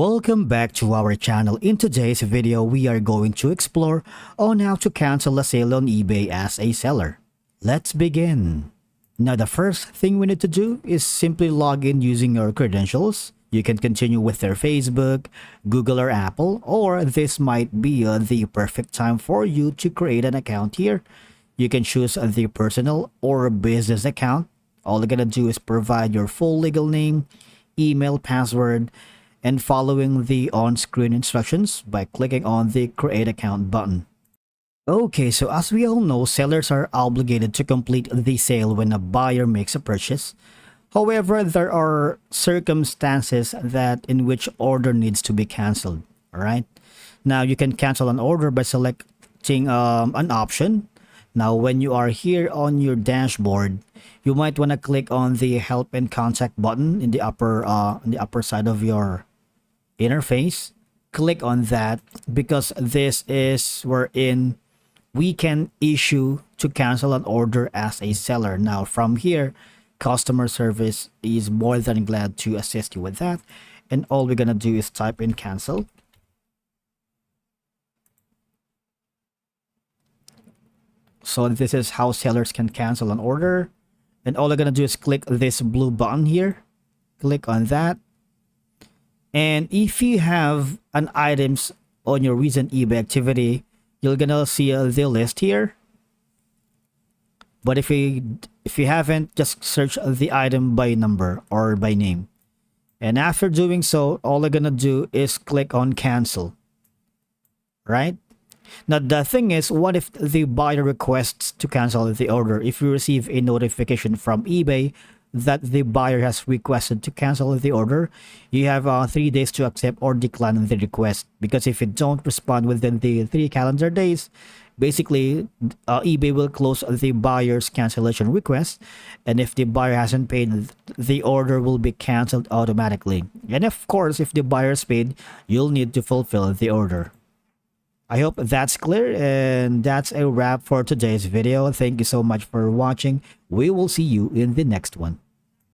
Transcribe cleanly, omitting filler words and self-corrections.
Welcome back to our channel. In today's video, we are going to explore on how to cancel a sale on eBay as a seller. Let's begin. Now, the first thing we need to do is simply log in using your credentials. You can continue with their Facebook, Google or Apple, or this might be the perfect time for you to create an account here. You can choose the personal or business account. All you're gonna do is provide your full legal name, email, password, and following the on-screen instructions by clicking on the Create Account button. Okay, so as we all know, sellers are obligated to complete the sale when a buyer makes a purchase. However, there are circumstances that in which order needs to be canceled. All right. Now you can cancel an order by selecting an option. Now, when you are here on your dashboard, you might want to click on the Help and Contact button in the upper side of your interface. Click on that because this is wherein we can issue to cancel an order as a seller. Now, from here, customer service is more than glad to assist you with that. And all we're gonna do is type in cancel. So this is how sellers can cancel an order. And all you're gonna do is click this blue button here. Click on that. And if you have an items on your recent eBay activity, you're gonna see the list here. But if you haven't, just search the item by number or by name. And after doing so, all you're gonna do is click on cancel. Right? Now, the thing is, what if the buyer requests to cancel the order? If you receive a notification from eBay that the buyer has requested to cancel the order, you have 3 days to accept or decline the request. Because if you don't respond within the 3 calendar days, basically eBay will close the buyer's cancellation request. And if the buyer hasn't paid, the order will be canceled automatically. And of course, if the buyer's paid, you'll need to fulfill the order. I hope that's clear, and that's a wrap for today's video. Thank you so much for watching. We will see you in the next one.